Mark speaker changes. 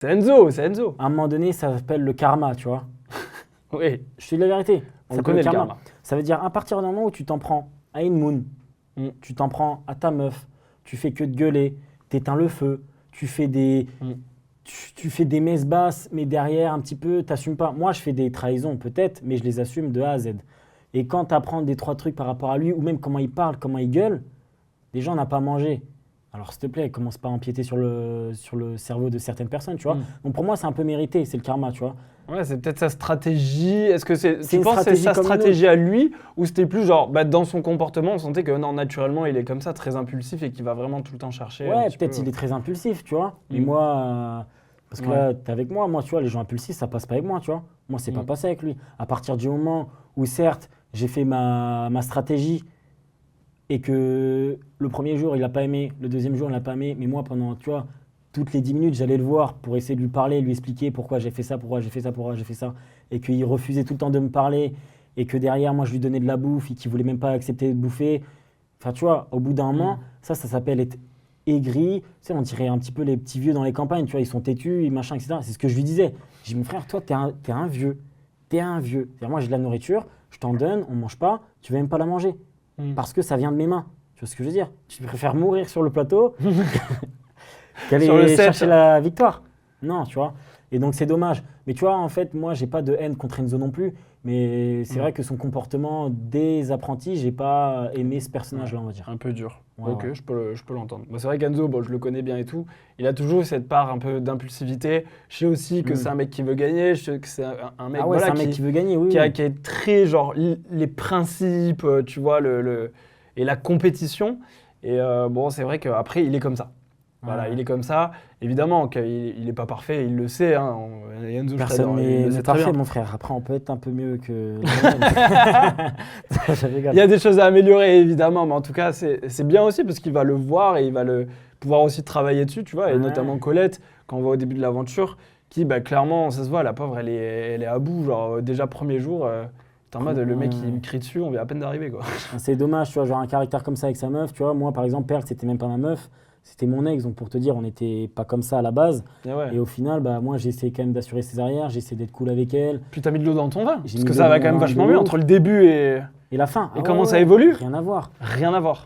Speaker 1: C'est Enzo.
Speaker 2: À un moment donné, ça s'appelle le karma, tu vois.
Speaker 1: Oui,
Speaker 2: Je te dis la vérité.
Speaker 1: on
Speaker 2: Ça
Speaker 1: le
Speaker 2: s'appelle
Speaker 1: connaît le karma.
Speaker 2: Ça veut dire à partir du moment où tu t'en prends à une moon, tu t'en prends à ta meuf, tu fais que de gueuler, t'éteins le feu, tu fais des,
Speaker 1: Mm.
Speaker 2: tu fais des messes basses, mais derrière un petit peu, t'assumes pas. Moi, je fais des trahisons peut-être, mais je les assume de A à Z. Et quand tu apprends des trois trucs par rapport à lui, ou même comment il parle, comment il gueule, déjà on n'a pas mangé. Alors s'il te plaît, commence pas à empiéter sur le cerveau de certaines personnes, tu vois.
Speaker 1: Mm.
Speaker 2: Donc pour moi, c'est un peu mérité, c'est le karma, tu vois.
Speaker 1: Ouais, c'est peut-être sa stratégie. Est-ce que
Speaker 2: C'est
Speaker 1: tu
Speaker 2: une
Speaker 1: penses que c'est
Speaker 2: stratégie
Speaker 1: sa
Speaker 2: comme une
Speaker 1: stratégie à lui ou c'était plus genre dans son comportement, on sentait que non, naturellement, il est comme ça, très impulsif et qu'il va vraiment tout le temps chercher un
Speaker 2: Ouais,
Speaker 1: petit
Speaker 2: peut-être
Speaker 1: peu.
Speaker 2: il est très impulsif, tu vois. Mais
Speaker 1: Mm.
Speaker 2: moi, parce que
Speaker 1: Ouais.
Speaker 2: là, t'es avec moi, tu vois, les gens impulsifs, ça passe pas avec moi, tu vois. Moi, c'est pas
Speaker 1: Mm.
Speaker 2: passé avec lui. À partir du moment où, certes, j'ai fait ma stratégie et que le premier jour, il a pas aimé, le deuxième jour, il n'a pas aimé, mais moi, pendant, tu vois, toutes les 10 minutes, j'allais le voir pour essayer de lui parler, lui expliquer pourquoi j'ai fait ça, pourquoi j'ai fait ça, pourquoi j'ai fait ça, et qu'il refusait tout le temps de me parler, et que derrière, moi, je lui donnais de la bouffe, et qu'il voulait même pas accepter de bouffer. Enfin, tu vois, au bout d'un moment, ça s'appelle être aigri. Tu sais, on dirait un petit peu les petits vieux dans les campagnes, tu vois, ils sont têtus, ils machin, etc. C'est ce que je lui disais. J'ai dit, mon frère, toi, t'es un vieux. T'es un vieux. C'est-à-dire, moi, j'ai de la nourriture, je t'en donne, on mange pas, tu veux même pas la manger.
Speaker 1: Mm.
Speaker 2: Parce que ça vient de mes mains. Tu vois ce que je veux dire? Tu préfères mourir sur le plateau qu'aller
Speaker 1: Sur le set.
Speaker 2: chercher la victoire. Non, tu vois. Et donc, c'est dommage. Mais tu vois, en fait, moi, j'ai pas de haine contre Enzo non plus. Mais c'est vrai que son comportement des apprentis, j'ai pas aimé ce personnage-là, on va dire.
Speaker 1: Un peu dur.
Speaker 2: Ouais,
Speaker 1: Ok,
Speaker 2: ouais.
Speaker 1: je peux l'entendre. Bah, c'est vrai qu'Enzo, bon, je le connais bien et tout. Il a toujours cette part un peu d'impulsivité. Je sais aussi que
Speaker 2: Mm.
Speaker 1: c'est un mec qui veut gagner. Je sais que c'est un mec
Speaker 2: Ah ouais,
Speaker 1: voilà,
Speaker 2: c'est un mec qui veut gagner, oui.
Speaker 1: qui
Speaker 2: oui.
Speaker 1: qui est très genre les principes, tu vois, et la compétition. Et bon, c'est vrai qu'après, il est comme ça. Voilà,
Speaker 2: Ouais.
Speaker 1: il est comme ça. Évidemment qu'il n'est pas parfait, il le sait. Hein. Enzo, je
Speaker 2: Personne
Speaker 1: t'adore, il le
Speaker 2: n'est
Speaker 1: sait très
Speaker 2: parfait,
Speaker 1: bien.
Speaker 2: mon frère. Après, on peut être un peu mieux que. Je rigole.
Speaker 1: Il y a des choses à améliorer, évidemment, mais en tout cas, c'est bien aussi parce qu'il va le voir et il va pouvoir aussi travailler dessus, tu vois, et
Speaker 2: Ouais.
Speaker 1: notamment Colette, quand on voit au début de l'aventure, qui, bah, clairement, ça se voit, la pauvre, elle est à bout, genre, déjà premier jour, t'es en mode, le mec, il me crie dessus, on vient à peine d'arriver, quoi.
Speaker 2: C'est dommage, tu vois, genre un caractère comme ça avec sa meuf, tu vois. Moi, par exemple, Perle, c'était même pas ma meuf, c'était mon ex. Donc, pour te dire, on n'était pas comme ça à la base.
Speaker 1: Et ouais.
Speaker 2: Et au final, bah, moi, j'ai essayé quand même d'assurer ses arrières, j'ai essayé d'être cool avec elle.
Speaker 1: Puis t'as mis de l'eau dans ton vin,
Speaker 2: J'ai
Speaker 1: parce
Speaker 2: mis
Speaker 1: que
Speaker 2: de
Speaker 1: ça
Speaker 2: l'eau
Speaker 1: va
Speaker 2: dans
Speaker 1: quand même
Speaker 2: mon vin
Speaker 1: vachement
Speaker 2: de
Speaker 1: mieux
Speaker 2: ouf.
Speaker 1: entre le début et
Speaker 2: Et la fin.
Speaker 1: comment ça évolue.
Speaker 2: Rien à voir.
Speaker 1: Rien à voir.